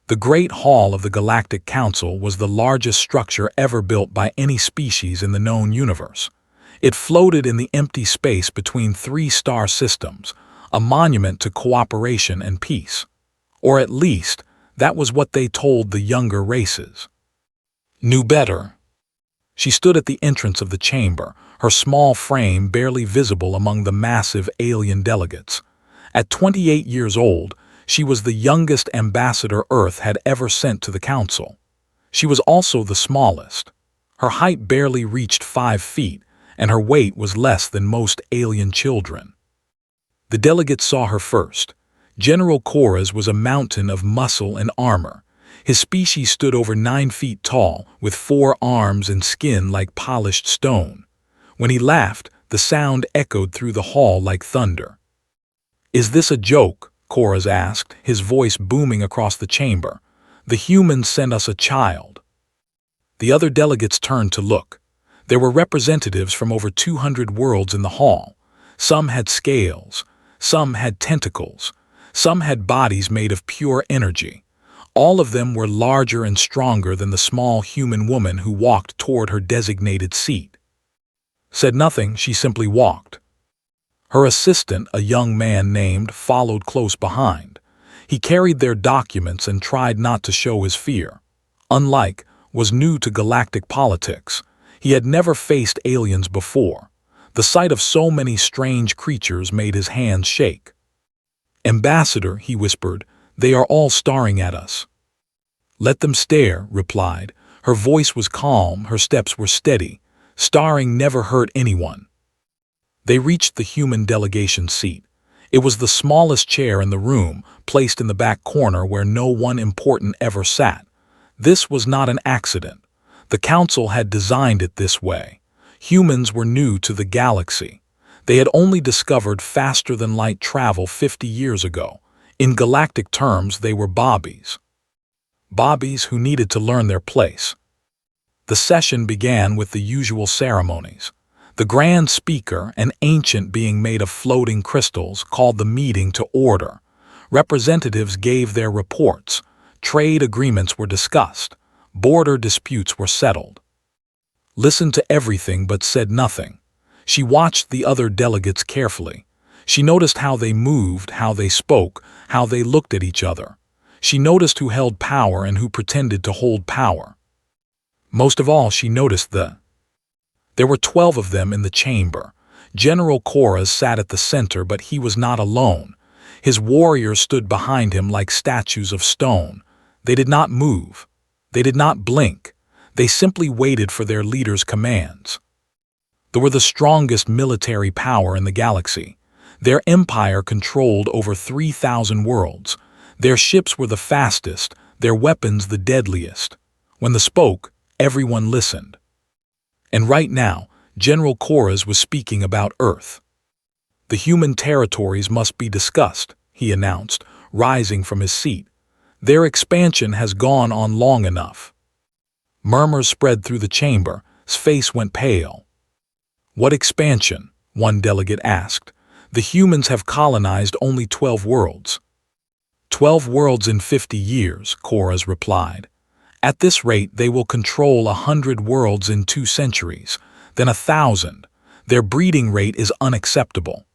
The Great Hall of the Galactic Council was the largest structure ever built by any species in the known universe. It floated in the empty space between three star systems, a monument to cooperation and peace. Or at least, that was what they told the younger races. Knew better. She stood at the entrance of the chamber, her small frame barely visible among the massive alien delegates. At 28 years old, she was the youngest ambassador Earth had ever sent to the Council. She was also the smallest. Her height barely reached 5 feet, and her weight was less than most alien children. The delegates saw her first. General Koraz was a mountain of muscle and armor. His species stood over 9 feet tall, with 4 arms and skin like polished stone. When he laughed, the sound echoed through the hall like thunder. "Is this a joke?" Koraz asked, his voice booming across the chamber. "The humans sent us a child." The other delegates turned to look. There were representatives from over 200 worlds in the hall. Some had scales, some had tentacles, some had bodies made of pure energy. All of them were larger and stronger than the small human woman who walked toward her designated seat. Said nothing, she simply walked. Her assistant, a young man named, followed close behind. He carried their documents and tried not to show his fear. Unlike, was new to galactic politics. He had never faced aliens before. The sight of so many strange creatures made his hands shake. "Ambassador," he whispered, "they are all staring at us." "Let them stare," replied. Her voice was calm, her steps were steady. Staring never hurt anyone. They reached the human delegation seat. It was the smallest chair in the room, placed in the back corner where no one important ever sat. This was not an accident. The Council had designed it this way. Humans were new to the galaxy. They had only discovered faster-than-light travel 50 years ago. In galactic terms, they were bobbies. Bobbies who needed to learn their place. The session began with the usual ceremonies. The Grand Speaker, an ancient being made of floating crystals, called the meeting to order. Representatives gave their reports. Trade agreements were discussed. Border disputes were settled. Listened to everything but said nothing. She watched the other delegates carefully. She noticed how they moved, how they spoke, how they looked at each other. She noticed who held power and who pretended to hold power. Most of all, she noticed There were 12 of them in the chamber. General Koraz sat at the center, but he was not alone. His warriors stood behind him like statues of stone. They did not move. They did not blink. They simply waited for their leader's commands. They were the strongest military power in the galaxy. Their empire controlled over 3,000 worlds. Their ships were the fastest, their weapons the deadliest. When they spoke, everyone listened. And right now, General Koraz was speaking about Earth. "The human territories must be discussed," he announced, rising from his seat. "Their expansion has gone on long enough." Murmurs spread through the chamber. His face went pale. "What expansion?" one delegate asked. "The humans have colonized only 12 worlds." 12 worlds in 50 years, Koraz replied. "At this rate, they will control 100 worlds in 2 centuries, then 1,000. Their breeding rate is unacceptable."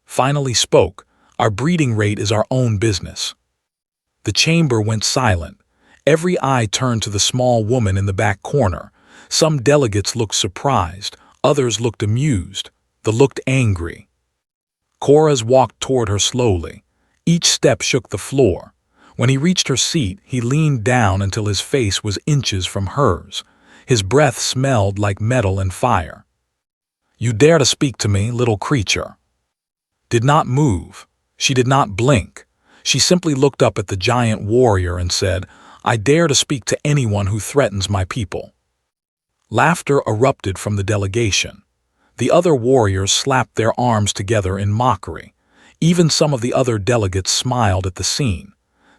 Finally spoke, "Our breeding rate is our own business." The chamber went silent. Every eye turned to the small woman in the back corner. Some delegates looked surprised, others looked amused, they looked angry. Koraz walked toward her slowly. Each step shook the floor. When he reached her seat, he leaned down until his face was inches from hers. His breath smelled like metal and fire. "You dare to speak to me, little creature?" Did not move. She did not blink. She simply looked up at the giant warrior and said, "I dare to speak to anyone who threatens my people." Laughter erupted from the delegation. The other warriors slapped their arms together in mockery. Even some of the other delegates smiled at the scene.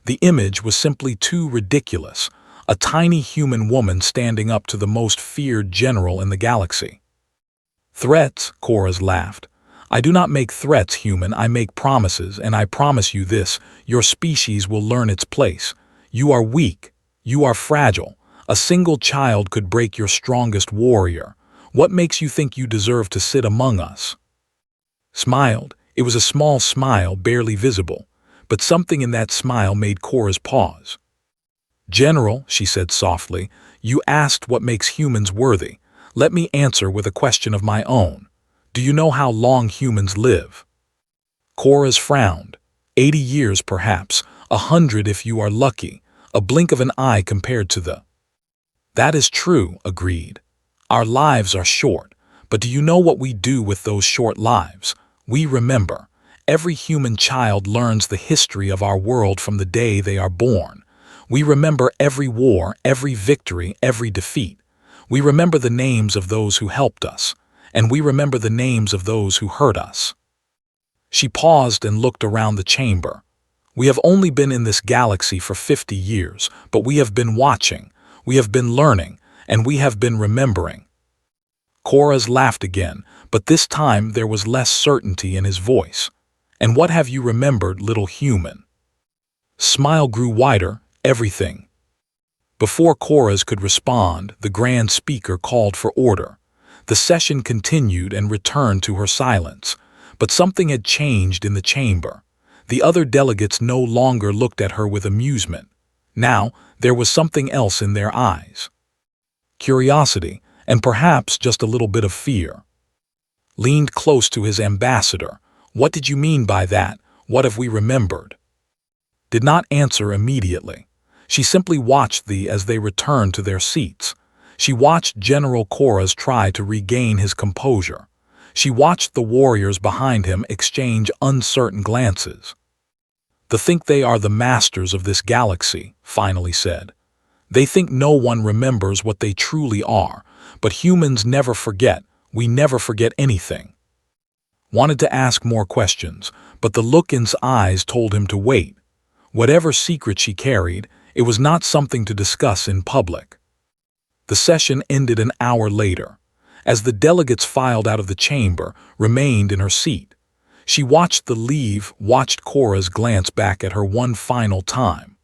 The image was simply too ridiculous, a tiny human woman standing up to the most feared general in the galaxy. "Threats," Koraz laughed. "I do not make threats, human, I make promises, and I promise you this, your species will learn its place. You are weak. You are fragile. A single child could break your strongest warrior. What makes you think you deserve to sit among us?" Smiled. It was a small smile, barely visible, but something in that smile made Cora's pause. "General," she said softly, "you asked what makes humans worthy. Let me answer with a question of my own. Do you know how long humans live?" Cora's frowned. 80 years perhaps, 100 if you are lucky, a blink of an eye compared to the— "That is true," agreed. "Our lives are short, but do you know what we do with those short lives? We remember. Every human child learns the history of our world from the day they are born. We remember every war, every victory, every defeat. We remember the names of those who helped us, and we remember the names of those who hurt us." She paused and looked around the chamber. "We have only been in this galaxy for 50 years, but we have been watching, we have been learning, and we have been remembering." Cora's laughed again, but this time there was less certainty in his voice. "And what have you remembered, little human?" Smile grew wider. "Everything." Before Cora's could respond, the Grand Speaker called for order. The session continued and returned to her silence, but something had changed in the chamber. The other delegates no longer looked at her with amusement. Now, there was something else in their eyes. Curiosity, and perhaps just a little bit of fear. Leaned close to his ambassador. "What did you mean by that? What have we remembered?" Did not answer immediately. She simply watched as they returned to their seats. She watched General Cora's try to regain his composure. She watched the warriors behind him exchange uncertain glances. "They think they are the masters of this galaxy," finally said. "They think no one remembers what they truly are, but humans never forget. We never forget anything." Wanted to ask more questions, but the look in his eyes told him to wait. Whatever secret she carried, it was not something to discuss in public. The session ended an hour later. As the delegates filed out of the chamber, remained in her seat. She watched the leave, watched Cora's glance back at her one final time.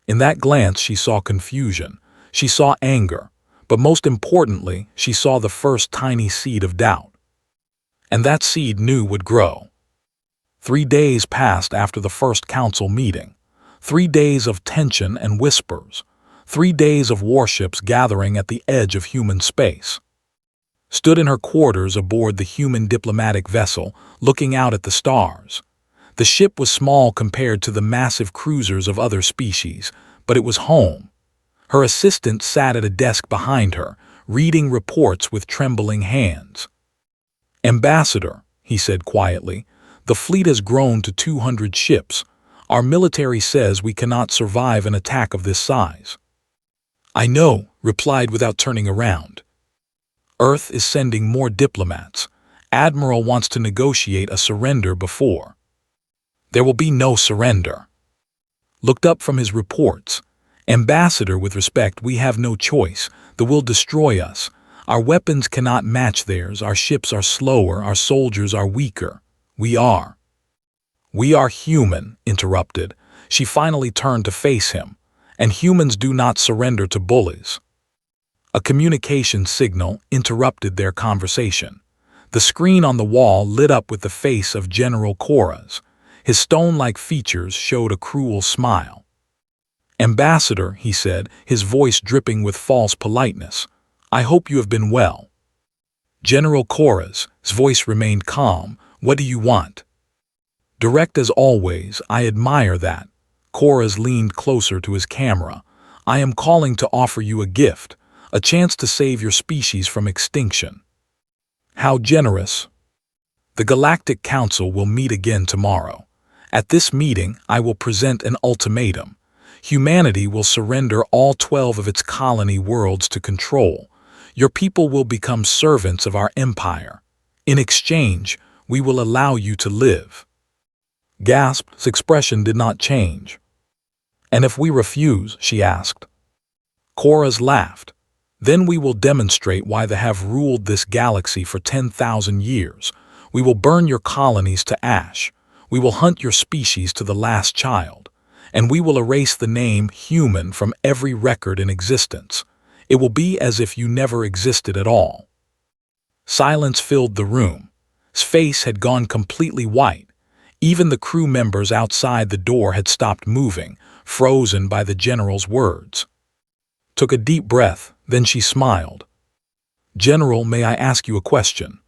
In that glance she saw confusion, she saw anger, but most importantly, she saw the first tiny seed of doubt. And that seed knew would grow. 3 days passed after the first council meeting. 3 days of tension and whispers. 3 days of warships gathering at the edge of human space. Stood in her quarters aboard the human diplomatic vessel, looking out at the stars. The ship was small compared to the massive cruisers of other species, but it was home. Her assistant sat at a desk behind her, reading reports with trembling hands. "Ambassador," he said quietly, "the fleet has grown to 200 ships. Our military says we cannot survive an attack of this size." "I know," replied without turning around. "Earth is sending more diplomats. Admiral wants to negotiate a surrender before." "There will be no surrender." Looked up from his reports. "Ambassador, with respect, we have no choice. They will destroy us. Our weapons cannot match theirs, our ships are slower, our soldiers are weaker. We are human," interrupted. She finally turned to face him. "And humans do not surrender to bullies." A communication signal interrupted their conversation. The screen on the wall lit up with the face of General Cora's. His stone-like features showed a cruel smile. "Ambassador," he said, his voice dripping with false politeness, "I hope you have been well." General Cora's voice remained calm. "What do you want?" Direct as always. "I admire that." Cora's leaned closer to his camera. "I am calling to offer you a gift, a chance to save your species from extinction." "How generous." "The Galactic Council will meet again tomorrow. At this meeting, I will present an ultimatum. Humanity will surrender all 12 of its colony worlds to control. Your people will become servants of our empire. In exchange, we will allow you to live." Gasp's expression did not change. "And if we refuse?" she asked. Cora's laughed. "Then we will demonstrate why they have ruled this galaxy for 10,000 years. We will burn your colonies to ash. We will hunt your species to the last child. and we will erase the name human from every record in existence. It will be as if you never existed at all." Silence filled the room. His face had gone completely white. Even the crew members outside the door had stopped moving, frozen by the general's words. Took a deep breath, then she smiled. "General, may I ask you a question?"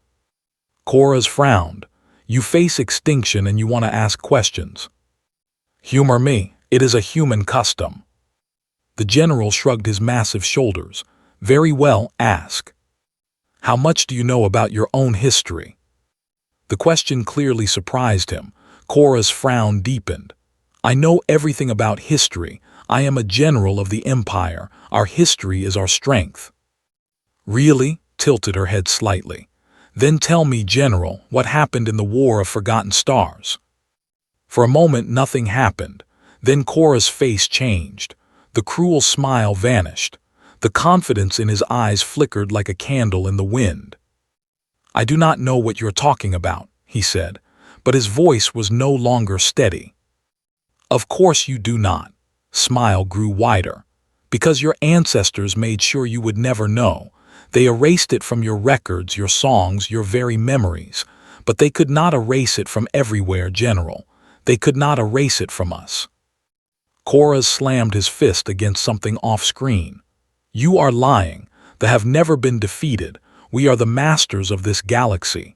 Cora's frowned. "You face extinction and you want to ask questions." "Humor me, it is a human custom." The general shrugged his massive shoulders. "Very well, ask. How much do you know about your own history?" The question clearly surprised him. Cora's frown deepened. "I know everything about history. I am a general of the Empire. Our history is our strength." "Really?" tilted her head slightly. "Then tell me, General, what happened in the War of Forgotten Stars?" For a moment nothing happened. Then Cora's face changed. The cruel smile vanished. The confidence in his eyes flickered like a candle in the wind. "I do not know what you're talking about," he said, but his voice was no longer steady. "Of course you do not." Smile grew wider. "Because your ancestors made sure you would never know. They erased it from your records, your songs, your very memories. But they could not erase it from everywhere, General. They could not erase it from us." Cora slammed his fist against something off-screen. "You are lying. They have never been defeated. We are the masters of this galaxy."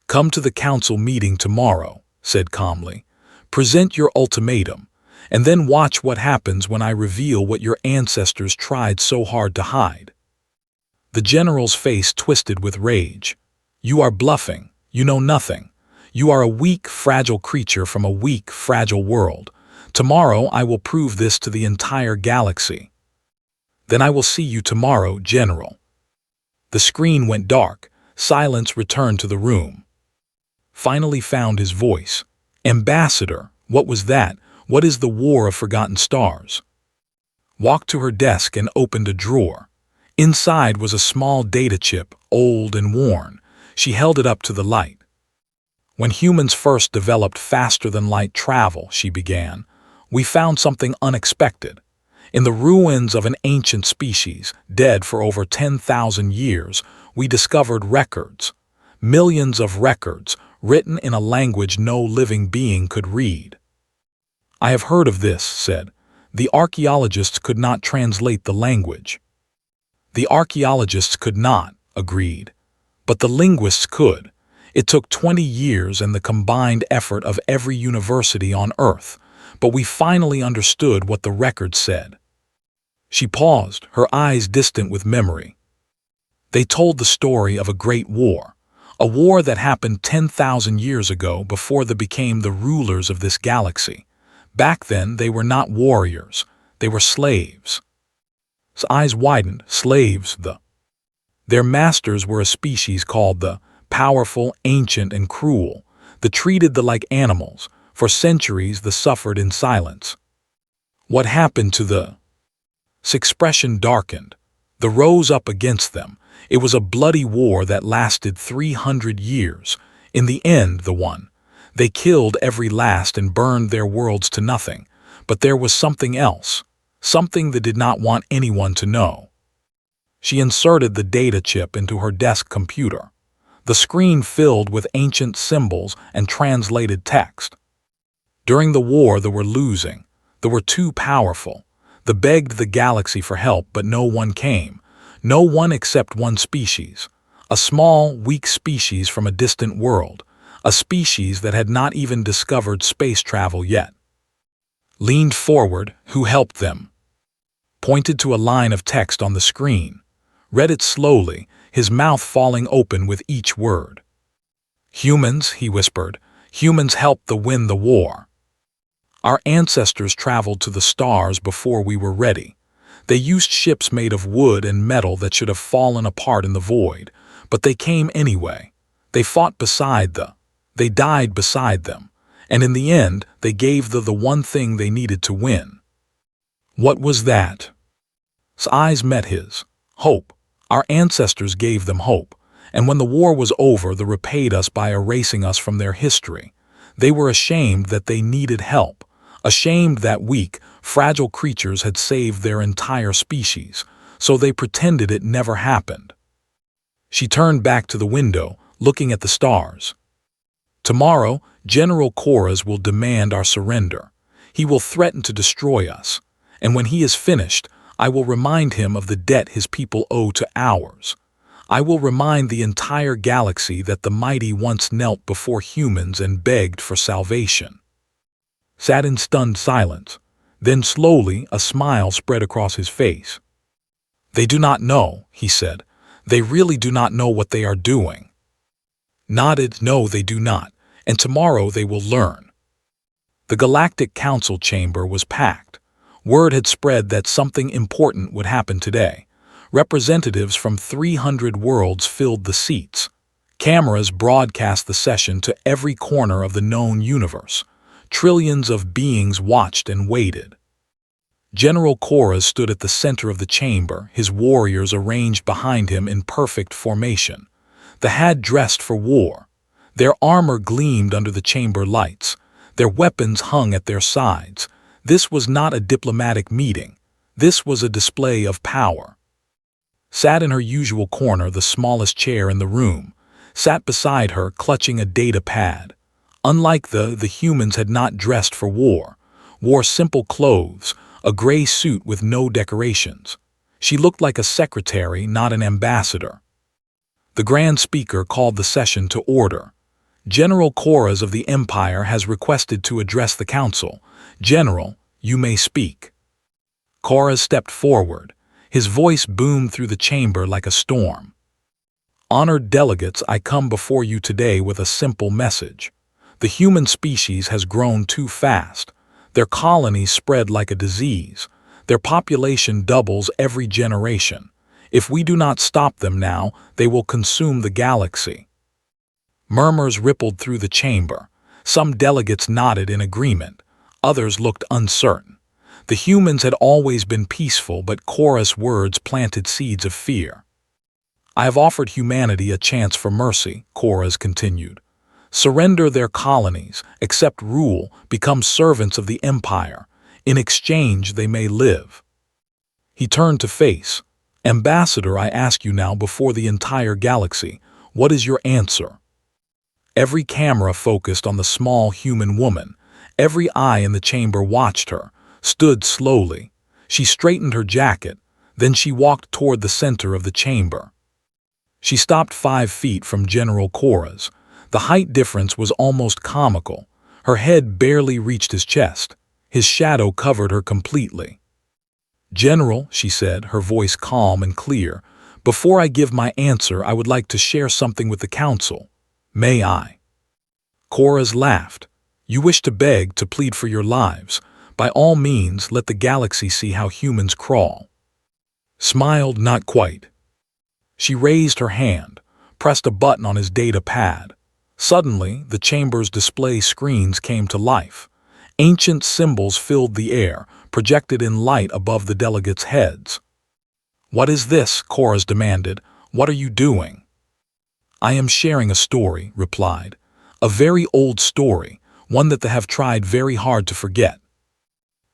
"Come to the council meeting tomorrow," said calmly. "Present your ultimatum, and then watch what happens when I reveal what your ancestors tried so hard to hide." The general's face twisted with rage. "You are bluffing. You know nothing. You are a weak, fragile creature from a weak, fragile world. Tomorrow I will prove this to the entire galaxy." "Then I will see you tomorrow, General." The screen went dark. Silence returned to the room. Finally found his voice. "Ambassador, what was that? What is the War of Forgotten Stars?" Walked to her desk and opened a drawer. Inside was a small data chip, old and worn. She held it up to the light. "When humans first developed faster-than-light travel," she began, "we found something unexpected. In the ruins of an ancient species, dead for over 10,000 years, we discovered records. Millions of records, written in a language no living being could read." "I have heard of this," said. "The archaeologists could not translate the language." "The archaeologists could not," agreed. "But the linguists could. It took 20 years and the combined effort of every university on Earth, but we finally understood what the records said." She paused, her eyes distant with memory. "They told the story of a great war, a war that happened 10,000 years ago before they became the rulers of this galaxy. Back then they were not warriors, they were slaves." His eyes widened. "Slaves, Their masters were a species called the powerful, ancient, and cruel. They treated them like animals. For centuries they suffered in silence." "What happened to the—" His expression darkened. "They rose up against them. It was a bloody war that lasted 300 years. In the end, they killed every last and burned their worlds to nothing. But there was something else, something they did not want anyone to know." She inserted the data chip into her desk computer. The screen filled with ancient symbols and translated text. "During the war they were losing. They were too powerful. They begged the galaxy for help, but no one came. No one except one species. A small, weak species from a distant world. A species that had not even discovered space travel yet." Leaned forward. "Who helped them?" Pointed to a line of text on the screen. Read it slowly, his mouth falling open with each word. "Humans," he whispered. "Humans helped to win the war. Our ancestors traveled to the stars before we were ready. They used ships made of wood and metal that should have fallen apart in the void, but they came anyway. They fought beside they died beside them, and in the end they gave the one thing they needed to win." "What was that?" His eyes met his. "Hope. Our ancestors gave them hope, and when the war was over they repaid us by erasing us from their history. They were ashamed that they needed help, Ashamed that weak, fragile creatures had saved their entire species, so they pretended it never happened. She turned back to the window, looking at the stars. Tomorrow, General Koraz will demand our surrender. He will threaten to destroy us, and when he is finished, I will remind him of the debt his people owe to ours. I will remind the entire galaxy that the mighty once knelt before humans and begged for salvation. Sat in stunned silence. Then slowly a smile spread across his face. They do not know, he said. They really do not know what they are doing. Nodded, no, they do not, and tomorrow they will learn. The Galactic Council chamber was packed. Word had spread that something important would happen today. Representatives from 300 worlds filled the seats. Cameras broadcast the session to every corner of the known universe. Trillions of beings watched and waited. General Koraz stood at the center of the chamber, his warriors arranged behind him in perfect formation. The had dressed for war. Their armor gleamed under the chamber lights. Their weapons hung at their sides. This was not a diplomatic meeting. This was a display of power. Sat in her usual corner, the smallest chair in the room. Sat beside her, clutching a data pad. Unlike the humans had not dressed for war. Wore simple clothes, a gray suit with no decorations. She looked like a secretary, not an ambassador. The Grand Speaker called the session to order. General Koraz of the Empire has requested to address the Council. General, you may speak. Koraz stepped forward. His voice boomed through the chamber like a storm. Honored delegates, I come before you today with a simple message. The human species has grown too fast. Their colonies spread like a disease. Their population doubles every generation. If we do not stop them now, they will consume the galaxy. Murmurs rippled through the chamber. Some delegates nodded in agreement. Others looked uncertain. The humans had always been peaceful, but Koraz's words planted seeds of fear. I have offered humanity a chance for mercy, Koraz continued. Surrender their colonies, accept rule, become servants of the Empire. In exchange, they may live. He turned to face. Ambassador, I ask you now before the entire galaxy, what is your answer? Every camera focused on the small human woman. Every eye in the chamber watched her, stood slowly. She straightened her jacket, then she walked toward the center of the chamber. She stopped 5 feet from General Koraz. The height difference was almost comical. Her head barely reached his chest. His shadow covered her completely. General, she said, her voice calm and clear, before I give my answer, I would like to share something with the Council. May I? Koraz laughed. You wish to beg, to plead for your lives. By all means, let the galaxy see how humans crawl. Smiled, not quite. She raised her hand, pressed a button on his data pad. Suddenly, the chamber's display screens came to life. Ancient symbols filled the air, projected in light above the delegates' heads. What is this? Koraz demanded. What are you doing? I am sharing a story, replied. A very old story, one that they have tried very hard to forget.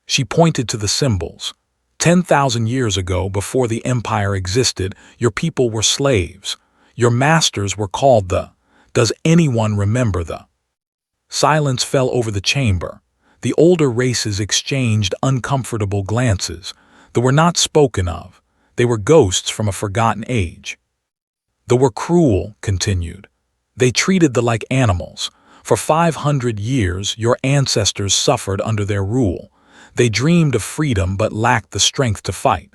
She pointed to the symbols. 10,000 years ago, before the Empire existed, your people were slaves. Your masters were called the... Does anyone remember the... Silence fell over the chamber. The older races exchanged uncomfortable glances. They were not spoken of. They were ghosts from a forgotten age. They were cruel, continued. They treated them like animals. For 500 years, your ancestors suffered under their rule. They dreamed of freedom but lacked the strength to fight.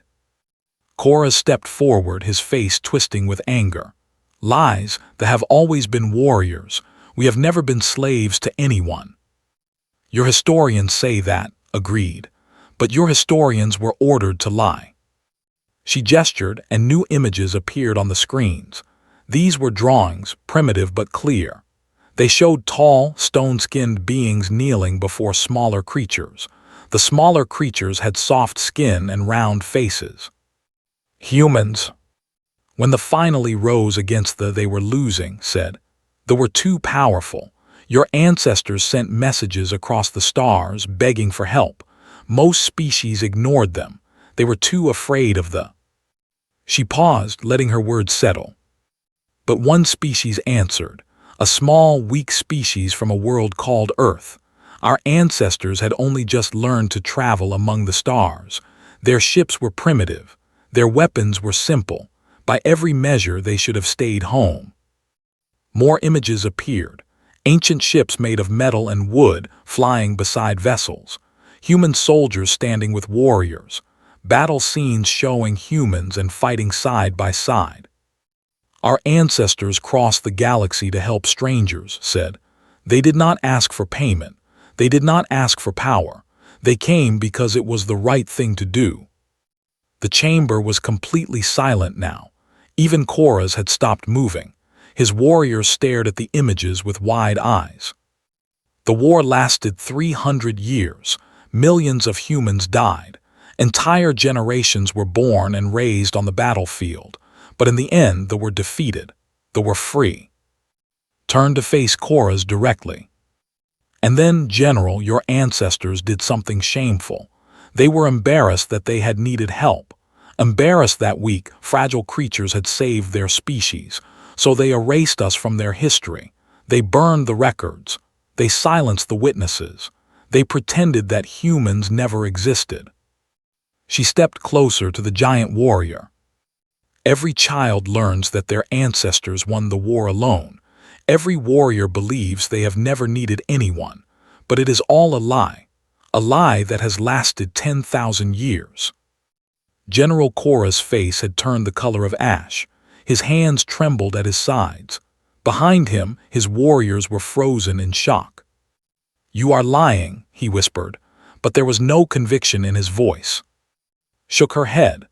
Koraz stepped forward, his face twisting with anger. Lies, they have always been warriors. We have never been slaves to anyone. Your historians say that, agreed. But your historians were ordered to lie. She gestured, and new images appeared on the screens. These were drawings, primitive but clear. They showed tall, stone-skinned beings kneeling before smaller creatures. The smaller creatures had soft skin and round faces. Humans. When the finally rose against they were losing, said, they were too powerful. Your ancestors sent messages across the stars begging for help. Most species ignored them. They were too afraid of the... She paused, letting her words settle. But one species answered, a small, weak species from a world called Earth. Our ancestors had only just learned to travel among the stars. Their ships were primitive. Their weapons were simple. By every measure, they should have stayed home. More images appeared. Ancient ships made of metal and wood flying beside vessels. Human soldiers standing with warriors. Battle scenes showing humans and fighting side by side. Our ancestors crossed the galaxy to help strangers, said. They did not ask for payment. They did not ask for power. They came because it was the right thing to do. The chamber was completely silent now. Even Korra's had stopped moving. His warriors stared at the images with wide eyes. The war lasted 300 years. Millions of humans died. Entire generations were born and raised on the battlefield. But in the end, they were defeated. They were free. Turn to face Korra's directly. And then, General, your ancestors did something shameful. They were embarrassed that they had needed help. Embarrassed that weak, fragile creatures had saved their species. So they erased us from their history. They burned the records. They silenced the witnesses. They pretended that humans never existed. She stepped closer to the giant warrior. Every child learns that their ancestors won the war alone. Every warrior believes they have never needed anyone. But it is all a lie that has lasted 10,000 years. General Korra's face had turned the color of ash. His hands trembled at his sides. Behind him, his warriors were frozen in shock. You are lying, he whispered, but there was no conviction in his voice. Shook her head.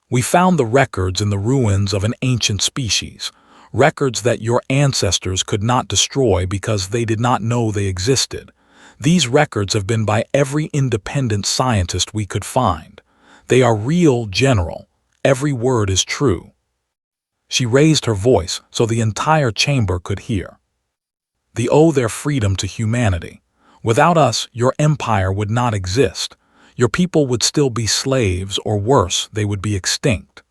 We found the records in the ruins of an ancient species, records that your ancestors could not destroy because they did not know they existed. These records have been by every independent scientist we could find. They are real, General. Every word is true. She raised her voice so the entire chamber could hear. They owe their freedom to humanity. Without us, your empire would not exist. Your people would still be slaves, or worse, they would be extinct.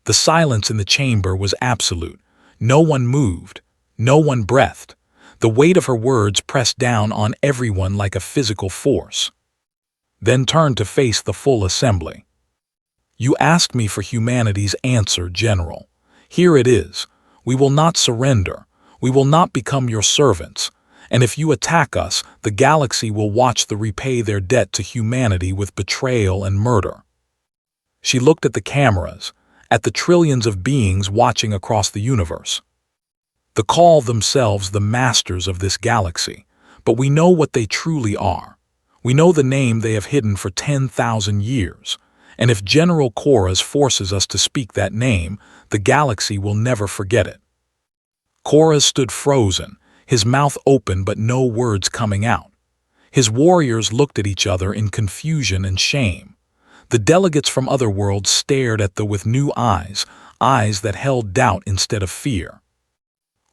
The silence in the chamber was absolute. No one moved. No one breathed. The weight of her words pressed down on everyone like a physical force. Then turned to face the full assembly. You asked me for humanity's answer, General. Here it is. We will not surrender. We will not become your servants. And if you attack us, the galaxy will watch them repay their debt to humanity with betrayal and murder. She looked at the cameras, at the trillions of beings watching across the universe. They call themselves the masters of this galaxy, but we know what they truly are. We know the name they have hidden for 10,000 years, and if General Korra's forces us to speak that name, the galaxy will never forget it. Korra stood frozen, his mouth open but no words coming out. His warriors looked at each other in confusion and shame. The delegates from other worlds stared at them with new eyes, eyes that held doubt instead of fear.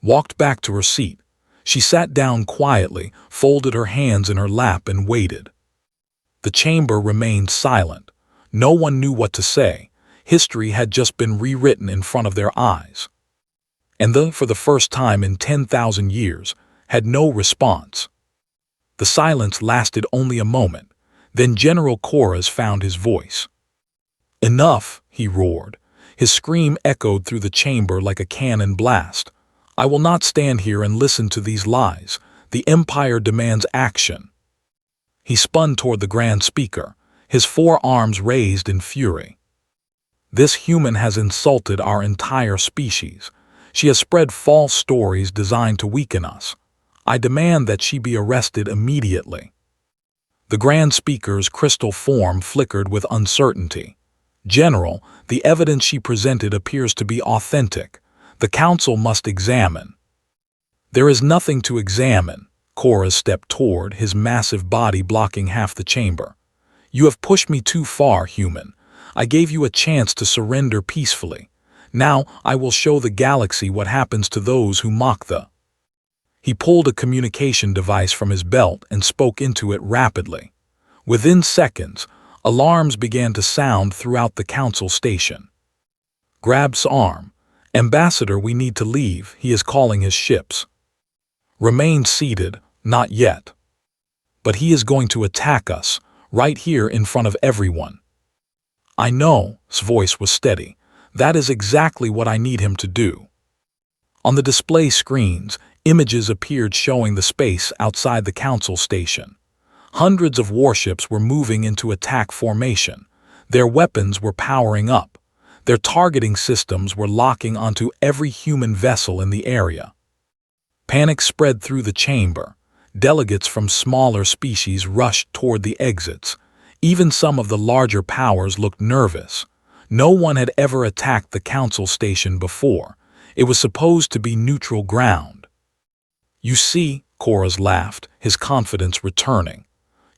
Walked back to her seat. She sat down quietly, folded her hands in her lap and waited. The chamber remained silent. No one knew what to say. History had just been rewritten in front of their eyes. And they, for the first time in 10,000 years, had no response. The silence lasted only a moment. Then General Korra's found his voice. Enough, he roared. His scream echoed through the chamber like a cannon blast. I will not stand here and listen to these lies. The Empire demands action. He spun toward the Grand Speaker, his four arms raised in fury. This human has insulted our entire species. She has spread false stories designed to weaken us. I demand that she be arrested immediately. The Grand Speaker's crystal form flickered with uncertainty. General, the evidence she presented appears to be authentic. The Council must examine. There is nothing to examine. Korra stepped toward, his massive body blocking half the chamber. You have pushed me too far, human. I gave you a chance to surrender peacefully. Now I will show the galaxy what happens to those who mock the... He pulled a communication device from his belt and spoke into it rapidly. Within seconds, alarms began to sound throughout the council station. Grab's arm. Ambassador, we need to leave. He is calling his ships. Remain seated. Not yet. But he is going to attack us, right here in front of everyone. I know, his voice was steady. That is exactly what I need him to do. On the display screens, images appeared showing the space outside the council station. Hundreds of warships were moving into attack formation. Their weapons were powering up. Their targeting systems were locking onto every human vessel in the area. Panic spread through the chamber. Delegates from smaller species rushed toward the exits. Even some of the larger powers looked nervous. No one had ever attacked the council station before. It was supposed to be neutral ground. You see, Korras laughed, his confidence returning.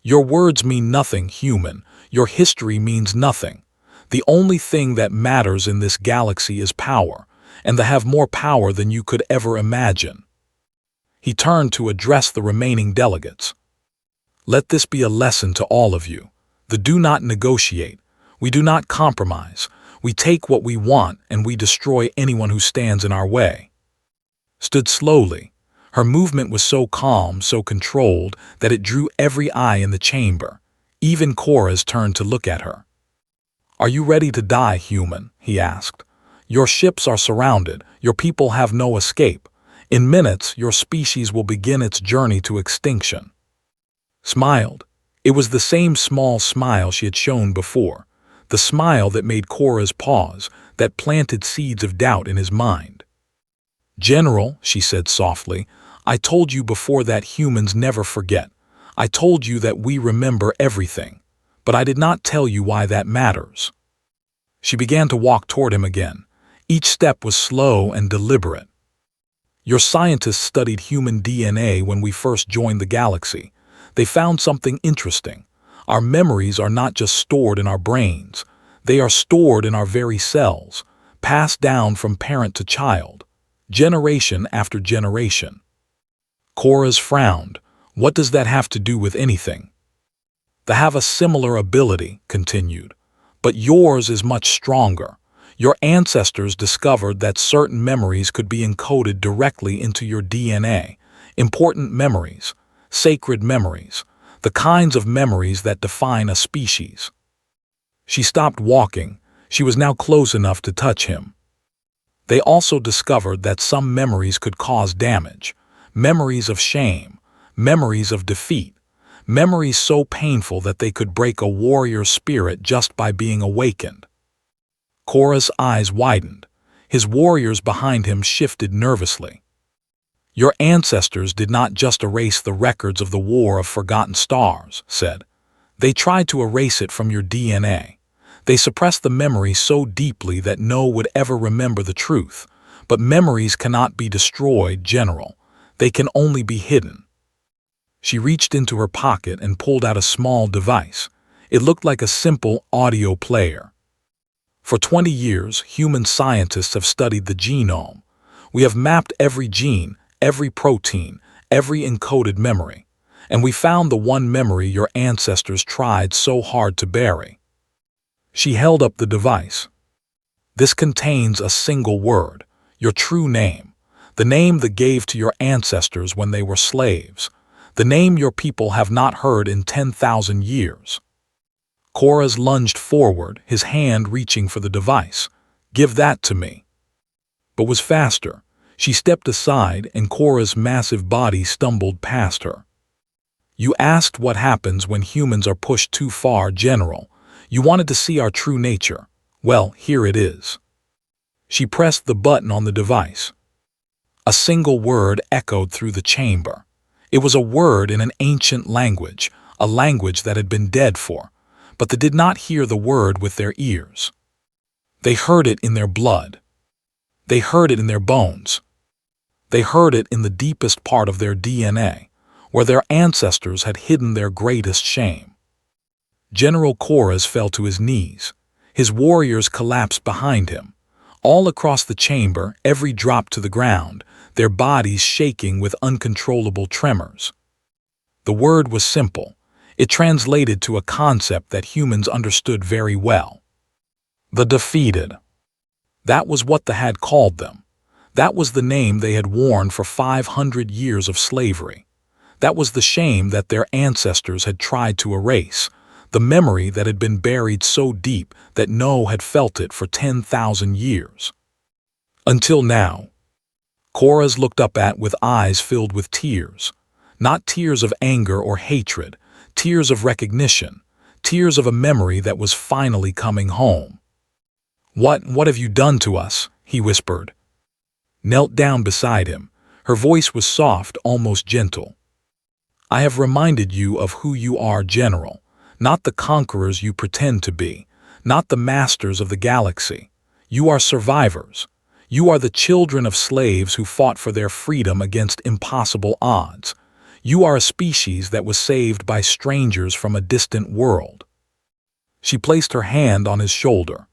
Your words mean nothing, human. Your history means nothing. The only thing that matters in this galaxy is power, and to have more power than you could ever imagine. He turned to address the remaining delegates. Let this be a lesson to all of you. Do not negotiate. We do not compromise. We take what we want and we destroy anyone who stands in our way. Stood slowly. Her movement was so calm, so controlled, that it drew every eye in the chamber. Even Korras turned to look at her. Are you ready to die, human? He asked. Your ships are surrounded. Your people have no escape. In minutes, your species will begin its journey to extinction. Smiled. It was the same small smile she had shown before, the smile that made Korras pause, that planted seeds of doubt in his mind. General, she said softly, I told you before that humans never forget. I told you that we remember everything, but I did not tell you why that matters. She began to walk toward him again. Each step was slow and deliberate. Your scientists studied human DNA when we first joined the galaxy. They found something interesting. Our memories are not just stored in our brains. They are stored in our very cells, passed down from parent to child, generation after generation. Korras frowned. What does that have to do with anything? They have a similar ability, continued, but yours is much stronger. Your ancestors discovered that certain memories could be encoded directly into your DNA, important memories, sacred memories, the kinds of memories that define a species. She stopped walking. She was now close enough to touch him. They also discovered that some memories could cause damage, memories of shame, memories of defeat, memories so painful that they could break a warrior's spirit just by being awakened. Korras' eyes widened. His warriors behind him shifted nervously. Your ancestors did not just erase the records of the War of Forgotten Stars, said. They tried to erase it from your DNA. They suppressed the memory so deeply that no one would ever remember the truth. But memories cannot be destroyed, General. They can only be hidden. She reached into her pocket and pulled out a small device. It looked like a simple audio player. For 20 years, human scientists have studied the genome. We have mapped every gene, every protein, every encoded memory, and we found the one memory your ancestors tried so hard to bury. She held up the device. This contains a single word, your true name, the name they gave to your ancestors when they were slaves, the name your people have not heard in 10,000 years. Korras lunged forward, his hand reaching for the device. Give that to me. But was faster. She stepped aside and Korras' massive body stumbled past her. You asked what happens when humans are pushed too far, General. You wanted to see our true nature. Well, here it is. She pressed the button on the device. A single word echoed through the chamber. It was a word in an ancient language, a language that had been dead for, but they did not hear the word with their ears. They heard it in their blood. They heard it in their bones. They heard it in the deepest part of their DNA, where their ancestors had hidden their greatest shame. General Korras fell to his knees. His warriors collapsed behind him. All across the chamber, every drop to the ground, their bodies shaking with uncontrollable tremors. The word was simple. It translated to a concept that humans understood very well. The defeated. That was what the had called them. That was the name they had worn for 500 years of slavery. That was the shame that their ancestors had tried to erase, the memory that had been buried so deep that no had felt it for 10,000 years. Until now. Korras looked up with eyes filled with tears. Not tears of anger or hatred, tears of recognition, tears of a memory that was finally coming home. What have you done to us?" he whispered. Knelt down beside him. Her voice was soft, almost gentle. "I have reminded you of who you are, General, not the conquerors you pretend to be, not the masters of the galaxy. You are survivors. You are the children of slaves who fought for their freedom against impossible odds. You are a species that was saved by strangers from a distant world." She placed her hand on his shoulder.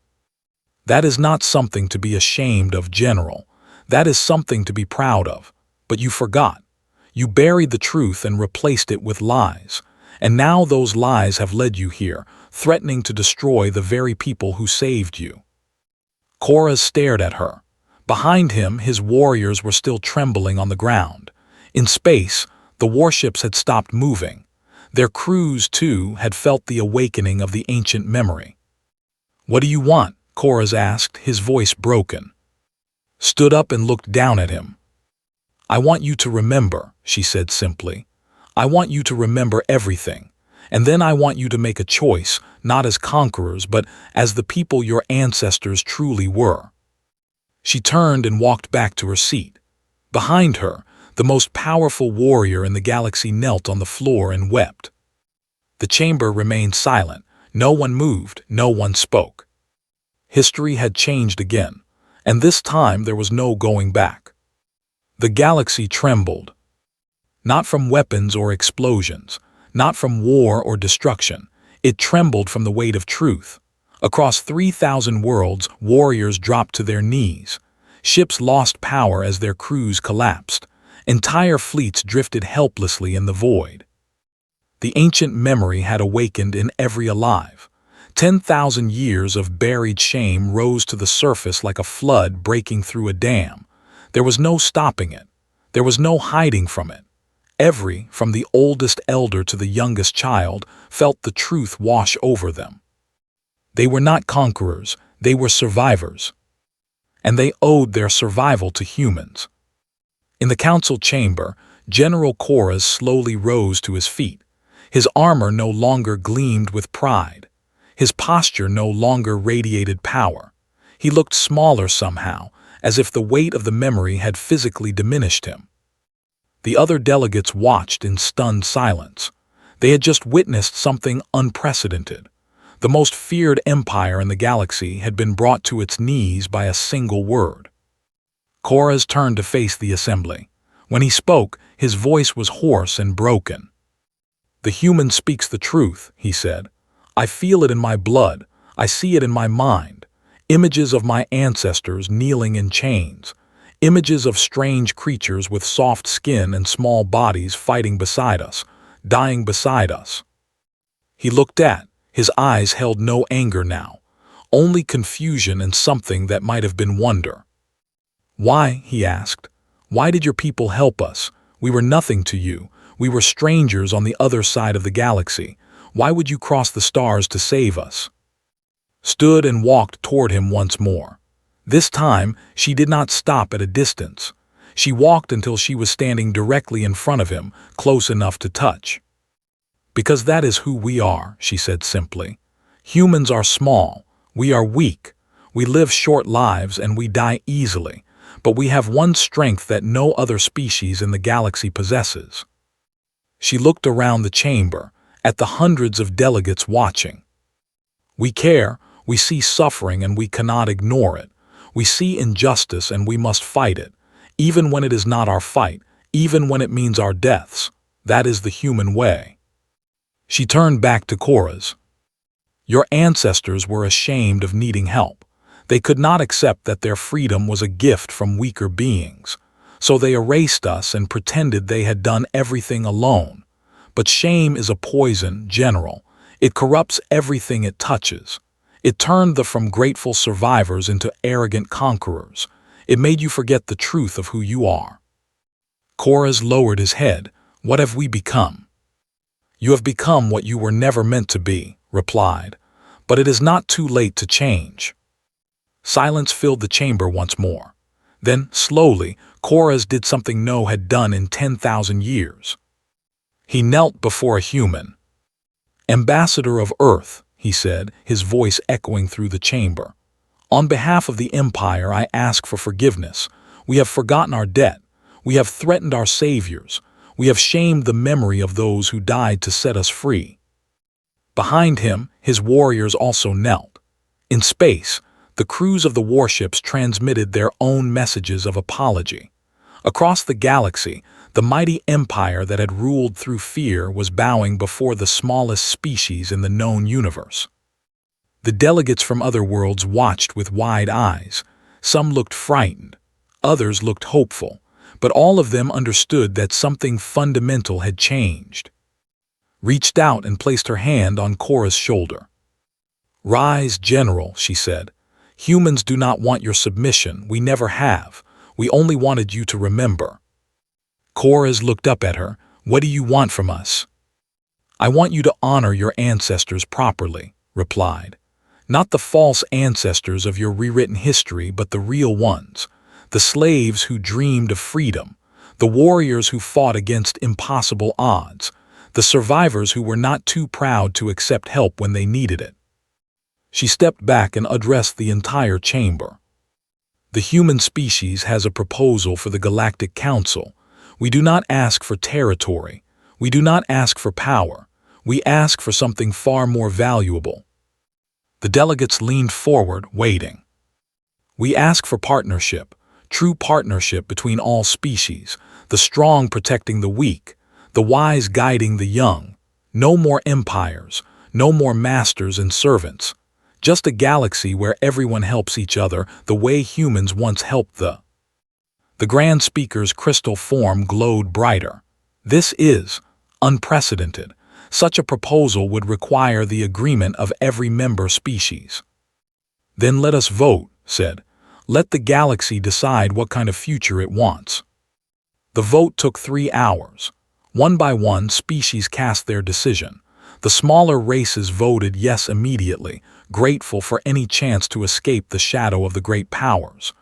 "That is not something to be ashamed of, General. That is something to be proud of. But you forgot. You buried the truth and replaced it with lies. And now those lies have led you here, threatening to destroy the very people who saved you." Korras stared at her. Behind him, his warriors were still trembling on the ground. In space, the warships had stopped moving. Their crews, too, had felt the awakening of the ancient memory. "What do you want?" Korras asked, his voice broken. Stood up and looked down at him. "I want you to remember," she said simply. "I want you to remember everything. And then I want you to make a choice, not as conquerors, but as the people your ancestors truly were." She turned and walked back to her seat. Behind her, the most powerful warrior in the galaxy knelt on the floor and wept. The chamber remained silent. No one moved, no one spoke. History had changed again, and this time there was no going back. The galaxy trembled. Not from weapons or explosions, not from war or destruction. It trembled from the weight of truth. Across 3,000 worlds, warriors dropped to their knees. Ships lost power as their crews collapsed. Entire fleets drifted helplessly in the void. The ancient memory had awakened in every alive. 10,000 years of buried shame rose to the surface like a flood breaking through a dam. There was no stopping it. There was no hiding from it. Every, from the oldest elder to the youngest child, felt the truth wash over them. They were not conquerors, they were survivors. And they owed their survival to humans. In the council chamber, General Korras slowly rose to his feet. His armor no longer gleamed with pride. His posture no longer radiated power. He looked smaller somehow, as if the weight of the memory had physically diminished him. The other delegates watched in stunned silence. They had just witnessed something unprecedented. The most feared empire in the galaxy had been brought to its knees by a single word. Korras turned to face the assembly. When he spoke, his voice was hoarse and broken. "The human speaks the truth," he said. "I feel it in my blood. I see it in my mind. Images of my ancestors kneeling in chains. Images of strange creatures with soft skin and small bodies fighting beside us, dying beside us." He looked his eyes held no anger now, only confusion and something that might have been wonder. "Why?" he asked. "Why did your people help us? We were nothing to you. We were strangers on the other side of the galaxy. Why would you cross the stars to save us?" Stood and walked toward him once more. This time, she did not stop at a distance. She walked until she was standing directly in front of him, close enough to touch. "Because that is who we are," she said simply. "Humans are small. We are weak. We live short lives and we die easily. But we have one strength that no other species in the galaxy possesses." She looked around the chamber, at the hundreds of delegates watching. "We care, we see suffering and we cannot ignore it. We see injustice and we must fight it, even when it is not our fight, even when it means our deaths. That is the human way." She turned back to Korras. "Your ancestors were ashamed of needing help. They could not accept that their freedom was a gift from weaker beings. So they erased us and pretended they had done everything alone. But shame is a poison, General. It corrupts everything it touches. It turned the from grateful survivors into arrogant conquerors. It made you forget the truth of who you are. Korras lowered his head. What have we become? You have become what you were never meant to be, replied. But it is not too late to change. Silence filled the chamber once more. Then, slowly, Korras did something No had done in 10,000 years. He knelt before a human. Ambassador of Earth, he said, his voice echoing through the chamber. On behalf of the Empire, I ask for forgiveness. We have forgotten our debt. We have threatened our saviors. We have shamed the memory of those who died to set us free. Behind him, his warriors also knelt. In space, the crews of the warships transmitted their own messages of apology. Across the galaxy, the mighty empire that had ruled through fear was bowing before the smallest species in the known universe. The delegates from other worlds watched with wide eyes. Some looked frightened, others looked hopeful, but all of them understood that something fundamental had changed. Reached out and placed her hand on Korra's shoulder. Rise, General, she said. Humans do not want your submission, we never have. We only wanted you to remember. Korras looked up at her. What do you want from us? I want you to honor your ancestors properly, replied. Not the false ancestors of your rewritten history, but the real ones. The slaves who dreamed of freedom. The warriors who fought against impossible odds. The survivors who were not too proud to accept help when they needed it. She stepped back and addressed the entire chamber. The human species has a proposal for the Galactic Council. We do not ask for territory. We do not ask for power. We ask for something far more valuable. The delegates leaned forward, waiting. We ask for partnership, true partnership between all species, the strong protecting the weak, the wise guiding the young. No more empires, no more masters and servants. Just a galaxy where everyone helps each other the way humans once helped the Grand Speaker's crystal form glowed brighter. This is unprecedented. Such a proposal would require the agreement of every member species. Then let us vote, said. Let the galaxy decide what kind of future it wants. The vote took 3 hours. One by one, species cast their decision. The smaller races voted yes immediately, grateful for any chance to escape the shadow of the great powers.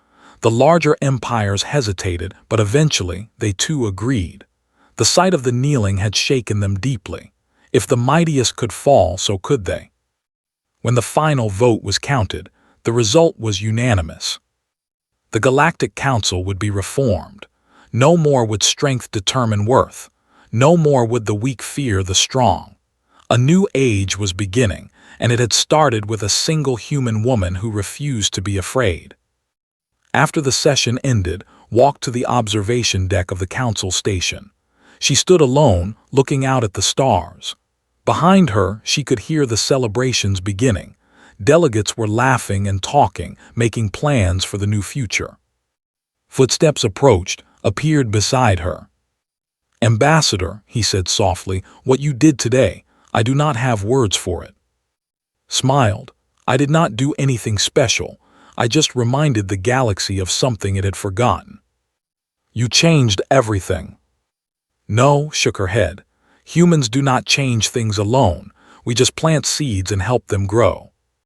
The larger empires hesitated, but eventually they too agreed. The sight of the kneeling had shaken them deeply. If the mightiest could fall, so could they. When the final vote was counted, the result was unanimous. The Galactic Council would be reformed. No more would strength determine worth. No more would the weak fear the strong. A new age was beginning, and it had started with a single human woman who refused to be afraid. After the session ended, walked to the observation deck of the council station. She stood alone, looking out at the stars. Behind her, she could hear the celebrations beginning. Delegates were laughing and talking, making plans for the new future. Footsteps approached, appeared beside her. Ambassador, he said softly, what you did today, I do not have words for it. Smiled. I did not do anything special. I just reminded the galaxy of something it had forgotten. You changed everything. No, shook her head. Humans do not change things alone. We just plant seeds and help them grow.